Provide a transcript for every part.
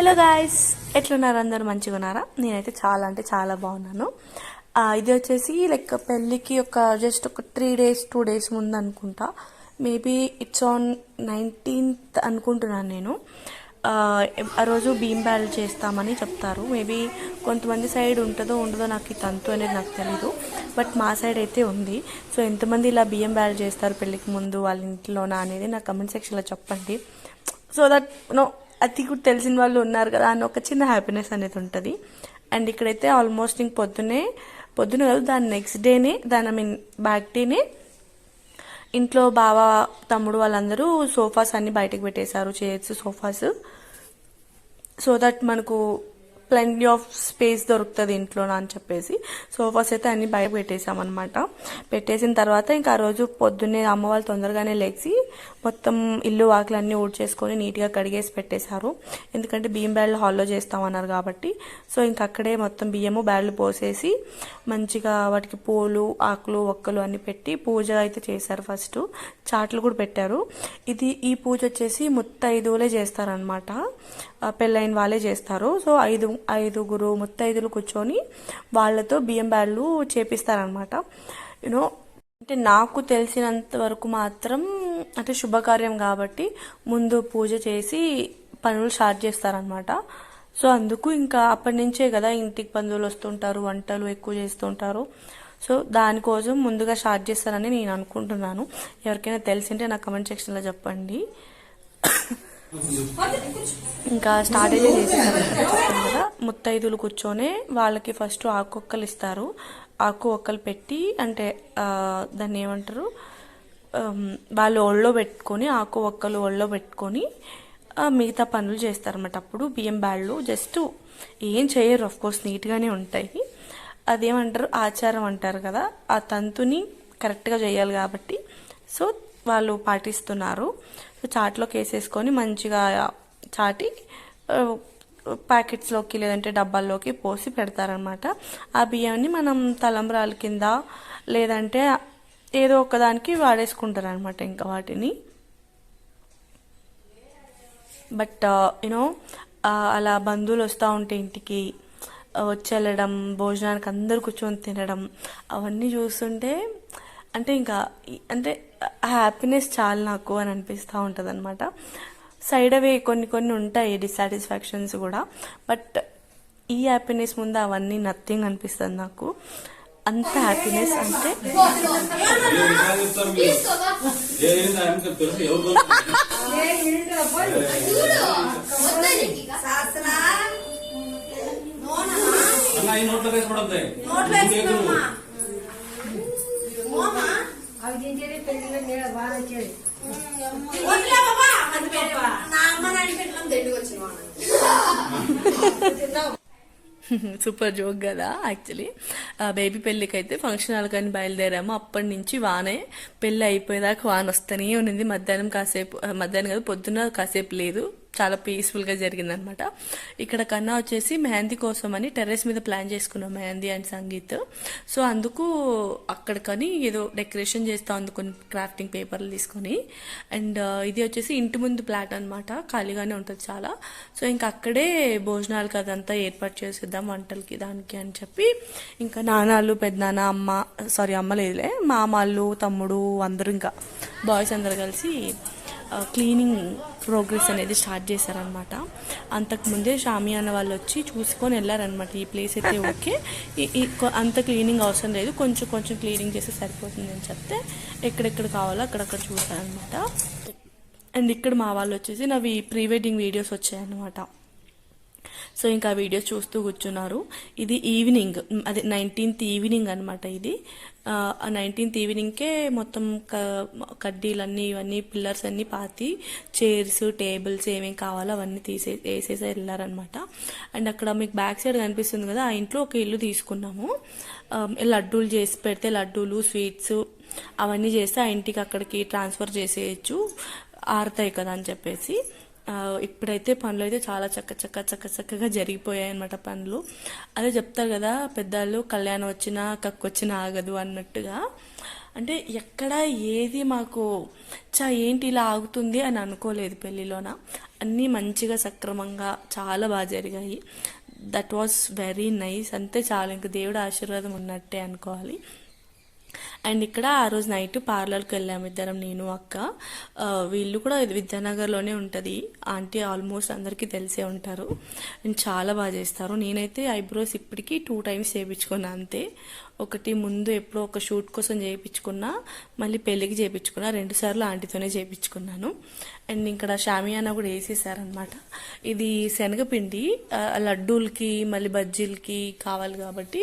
Hello guys, ఎట్లున్నారు? అందరూ మంచిగా ఉన్నారా? నేనైతే చాలా అంటే చాలా బాగున్నాను. ఇది వచ్చేసి లైక్ పెళ్ళికి జస్ట్ ఒక 3 days 2 days ముందు అనుకుంటా. మేబీ ఇట్స్ ఆన్ 19th అనుకుంటున్నాను నేను. ఆ రోజు బియ్యం బ్యాల్ చేస్తామని చెప్తారు. మేబీ కొంతమంది సైడ్ ఉంటుందో ఉండదో నాకు ఈ తంతు అనేది నాకు తెలీదు, బట్ మా సైడ్ అయితే ఉంది. సో ఎంతమంది ఇలా బియ్యం బ్యాల్ చేస్తారు పెళ్ళికి ముందు వాళ్ళ ఇంట్లోనా అనేది నా కమెంట్ సెక్షన్లో చెప్పండి. సో దట్ అది కూడా తెలిసిన వాళ్ళు ఉన్నారు కదా అని ఒక చిన్న హ్యాపీనెస్ అనేది ఉంటుంది. అండ్ ఇక్కడైతే ఆల్మోస్ట్ ఇంక పొద్దున కాదు, దాని నెక్స్ట్ డేనే, బ్యాక్ డేనే ఇంట్లో బావ తమ్ముడు వాళ్ళందరూ సోఫాస్ అన్ని బయటకు పెట్టేశారు, చైర్స్ సోఫాస్. సో దట్ మనకు ప్లెంటీ ఆఫ్ స్పేస్ దొరుకుతుంది ఇంట్లో అని చెప్పేసి సోఫాస్ అయితే అన్ని బయట పెట్టేసామన్నమాట. పెట్టేసిన తర్వాత ఇంకా ఆ రోజు పొద్దున్నే అమ్మ వాళ్ళు తొందరగానే లేచి మొత్తం ఇల్లు వాకిలన్నీ ఊడ్చేసుకొని నీట్గా కడిగేసి పెట్టేశారు. ఎందుకంటే బియ్యం బ్యాళ్ళు హాల్లో చేస్తామన్నారు కాబట్టి. సో ఇంకా అక్కడే మొత్తం బియ్యము బ్యాళ్ళు పోసేసి మంచిగా వాటికి పూలు ఆకులు ఒక్కలు అన్ని పెట్టి పూజ అయితే చేశారు. ఫస్ట్ చాట్లు కూడా పెట్టారు. ఈ పూజ వచ్చేసి ముత్తైదువులే చేస్తారనమాట, పెళ్ళైన వాళ్ళే చేస్తారు. సో ఐదుగురు ముత్తైదులు కూర్చొని వాళ్ళతో బియ్యం బ్యాళ్ళు చేపిస్తారనమాట. అంటే నాకు తెలిసినంత వరకు మాత్రం అంటే శుభకార్యం కాబట్టి ముందు పూజ చేసి పనులు స్టార్ట్ చేస్తారనమాట. సో అందుకు ఇంకా అప్పటి నుంచే కదా ఇంటికి బంధువులు వస్తుంటారు, వంటలు ఎక్కువ చేస్తుంటారు. సో దానికోసం ముందుగా స్టార్ట్ చేస్తారని నేను అనుకుంటున్నాను. ఎవరికైనా తెలిసింటే నా కమెంట్ సెక్షన్లో చెప్పండి. ఇంకా స్టార్ట్ అయితే చేసేసారు కదా. ముత్తైదులు కూర్చొని వాళ్ళకి ఫస్ట్ ఆకు ఒక్కలు ఇస్తారు. ఆకు ఒక్కలు పెట్టి అంటే దాన్ని ఏమంటారు, వాళ్ళు ఒళ్ళో పెట్టుకొని ఆకు ఒక్కలు ఒళ్ళో పెట్టుకొని మిగతా పనులు చేస్తారన్నమాట. అప్పుడు బియ్యం బ్యాళ్ళు జస్ట్ ఏం చేయరు, ఆఫ్కోర్స్ నీట్గానే ఉంటాయి. అదేమంటారు, ఆచారం అంటారు కదా, ఆ తంతుని కరెక్ట్గా చేయాలి కాబట్టి సో వాళ్ళు పాటిస్తున్నారు. సో చాట్లోకి వేసేసుకొని మంచిగా చాటి ప్యాకెట్స్లోకి లేదంటే డబ్బాల్లోకి పోసి పెడతారనమాట. ఆ బియ్యాన్ని మనం తలంబ్రాల కింద లేదంటే ఏదో ఒకదానికి వాడేసుకుంటారనమాట ఇంకా వాటిని. బట్ అలా బంధువులు వస్తూ ఉంటే ఇంటికి వచ్చేళ్ళడం, భోజనానికి అందరూ కూర్చొని తినడం, అవన్నీ చూస్తుంటే అంటే ఇంకా అంటే హ్యాపీనెస్ చాలా నాకు అని అనిపిస్తూ ఉంటుంది అనమాట. సైడ్ అవే కొన్ని ఉంటాయి డిస్సాటిస్ఫాక్షన్స్ కూడా, బట్ ఈ హ్యాపీనెస్ ముందు అవన్నీ నథింగ్ అనిపిస్తుంది నాకు. అంత హ్యాపీనెస్ అంటే సూపర్ జోక్ కదా. యాక్చువల్లీ బేబీ పెళ్ళికి అయితే ఫంక్షన్ హాల్ కానీ బయలుదేరాము. అప్పటి నుంచి వానే, పెళ్ళి అయిపోయేదాకా వాన వస్తూనే ఉన్నింది. మధ్యాహ్నం కాదు, పొద్దున్న కాసేపు లేదు. చాలా పీస్ఫుల్గా జరిగిందనమాట. ఇక్కడ కన్నా వచ్చేసి మెహందీ కోసం అని టెర్రస్ మీద ప్లాన్ చేసుకున్నాం, మెహందీ అండ్ సంగీత్. సో అందుకు అక్కడికని ఏదో డెకరేషన్ చేస్తా ఉంది, కొన్ని క్రాఫ్టింగ్ పేపర్లు తీసుకొని. అండ్ ఇది వచ్చేసి ఇంటి ముందు ప్లాట్ అనమాట, ఖాళీగానే ఉంటుంది చాలా. సో ఇంకా అక్కడే భోజనాలకి అదంతా ఏర్పాటు చేసేద్దాం వంటలకి దానికి అని చెప్పి ఇంకా నాన్నలు పెద్దనాన్న అమ్మ లేదులే, మామళ్ళు తమ్ముడు అందరూ ఇంకా బాయ్స్ అందరు కలిసి క్లీనింగ్ ప్రోగ్రెస్ అనేది స్టార్ట్ చేశారనమాట. అంతకుముందే షామియానా వాళ్ళు వచ్చి చూసుకొని వెళ్ళారనమాట. ఈ ప్లేస్ అయితే ఓకే, అంత క్లీనింగ్ అవసరం లేదు, కొంచెం క్లీనింగ్ చేస్తే సరిపోతుంది అని చెప్తే ఎక్కడెక్కడ కావాలో అక్కడక్కడ చూసారనమాట. అండ్ ఇక్కడ మా వాళ్ళు వచ్చేసి నావి ప్రీ వెడ్డింగ్ వీడియోస్ వచ్చాయన్నమాట. సో ఇంకా వీడియోస్ చూస్తూ కూర్చున్నారు. ఇది ఈవినింగ్, అదే 19th ఈవినింగ్ అనమాట. ఇది 19th ఈవినింగ్కే మొత్తం కడ్డీలన్నీ ఇవన్నీ పిల్లర్స్ అన్నీ పాతి చైర్స్ టేబుల్స్ ఏమేమి కావాలో అవన్నీ వేసేసి వెళ్ళారనమాట. అండ్ అక్కడ మీకు బ్యాక్ సైడ్ కనిపిస్తుంది కదా, ఆ ఇంట్లో ఒక ఇల్లు తీసుకున్నాము. లడ్డూలు చేసి పెడితే లడ్డూలు స్వీట్స్ అవన్నీ చేస్తే ఆ ఇంటికి అక్కడికి ట్రాన్స్ఫర్ చేసేయచ్చు, ఆరుతాయి కదా అని చెప్పేసి. ఇప్పుడైతే పనులు అయితే చాలా చక్కగా జరిగిపోయాయి అనమాట పనులు. అదే చెప్తారు కదా పెద్దలు, కళ్యాణం వచ్చినా కక్కొచ్చినా ఆగదు అన్నట్టుగా. అంటే ఎక్కడ ఏది మాకు ఏంటి ఇలా ఆగుతుంది అని అనుకోలేదు పెళ్ళిలోన. అన్నీ మంచిగా సక్రమంగా చాలా బాగా జరిగాయి. That was very nice. అంతే చాలు, ఇంక దేవుడు ఆశీర్వాదం ఉన్నట్టే అనుకోవాలి. అండ్ ఇక్కడ ఆ రోజు నైట్ పార్లర్కి వెళ్ళాము ఇద్దరం, నేను అక్క. వీళ్ళు కూడా విద్యానగర్లోనే ఉంటుంది. ఆంటీ ఆల్మోస్ట్ అందరికీ తెలిసే ఉంటారు అండ్ చాలా బాగా చేస్తారు. నేనైతే ఐబ్రోస్ ఇప్పటికీ 2 times చేయించుకున్నా అంతే. ఒకటి ముందు ఎప్పుడో ఒక షూట్ కోసం చేయించుకున్నా, మళ్ళీ పెళ్ళికి చేయించుకున్నా. 2 సార్లు ఆంటీతోనే చేయించుకున్నాను. అండ్ ఇక్కడ షామియానా కూడా వేసేసారనమాట. ఇది శనగపిండి లడ్డూలకి మళ్ళీ బజ్జీలకి కావాలి కాబట్టి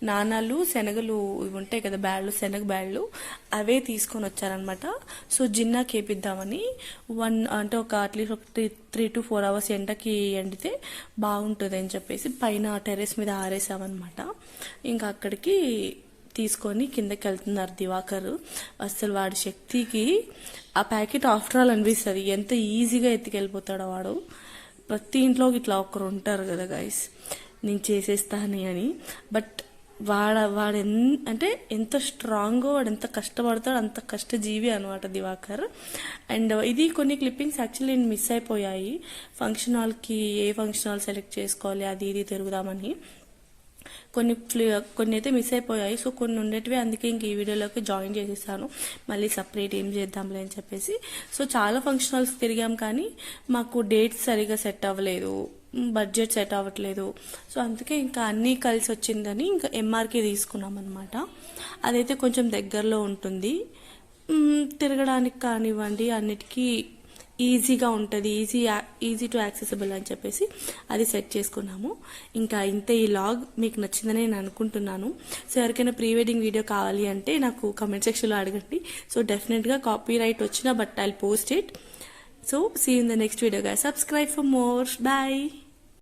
నాణాలు శనగలు ఇవి ఉంటాయి కదా, బ్యాళ్ళు, శనగ బ్యాళ్ళు, అవే తీసుకొని వచ్చారనమాట. సో జిన్నా కేపిద్దామని అంటే ఒక అట్లీస్ట్ ఒక 3 to 4 hours ఎండకి ఎండితే బాగుంటుంది అని చెప్పేసి పైన టెర్రస్ మీద ఆరేసామన్నమాట. ఇంకా అక్కడికి తీసుకొని కిందకి వెళ్తున్నారు దివాకర్. అసలు వాడి శక్తికి ఆ ప్యాకెట్ ఆఫ్టర్ ఆల్ అనిపిస్తుంది, ఎంత ఈజీగా ఎత్తుకెళ్ళిపోతాడో వాడు. ప్రతి ఇంట్లో ఇట్లా ఒకరు ఉంటారు కదా గైస్, నేను చేసేస్తాను అని. బట్ వాడు అంటే ఎంత స్ట్రాంగో, వాడు ఎంత కష్టపడతాడు, అంత కష్టజీవి అనమాట దివాకర్. అండ్ ఇది కొన్ని క్లిప్పింగ్స్ యాక్చువల్లీ నేను మిస్ అయిపోయాయి. ఫంక్షన్ హాల్కి ఏ ఫంక్షన్ హాల్ సెలెక్ట్ చేసుకోవాలి అది ఇది తిరుగుదామని కొన్ని అయితే మిస్ అయిపోయాయి. సో కొన్ని ఉండేటివి, అందుకే ఇంక ఈ వీడియోలోకి జాయిన్ చేసేసాను. మళ్ళీ సపరేట్ ఏం చేద్దాంలే అని చెప్పేసి. సో చాలా ఫంక్షన్ హాల్స్ తిరిగాం కానీ మాకు డేట్స్ సరిగా సెట్ అవ్వలేదు, బడ్జెట్ సెట్ అవ్వట్లేదు. సో అందుకే ఇంకా అన్నీ కలిసి వచ్చిందని ఇంకా ఎంఆర్కే తీసుకున్నాం అనమాట. అదైతే కొంచెం దగ్గరలో ఉంటుంది, తిరగడానికి కానివ్వండి అన్నిటికీ ఈజీగా ఉంటుంది, ఈజీ టు యాక్సెసిబుల్ అని చెప్పేసి అది సెట్ చేసుకున్నాము. ఇంకా ఇంతే. ఈ లాగ్ మీకు నచ్చిందని నేను అనుకుంటున్నాను. సో ఎవరికైనా ప్రీ వెడ్డింగ్ వీడియో కావాలి అంటే నాకు కమెంట్ సెక్షన్లో అడగండి. సో డెఫినెట్గా కాపీ రైట్ వచ్చినా but I'll post it. So see you in the next video guys. Subscribe for more. Bye.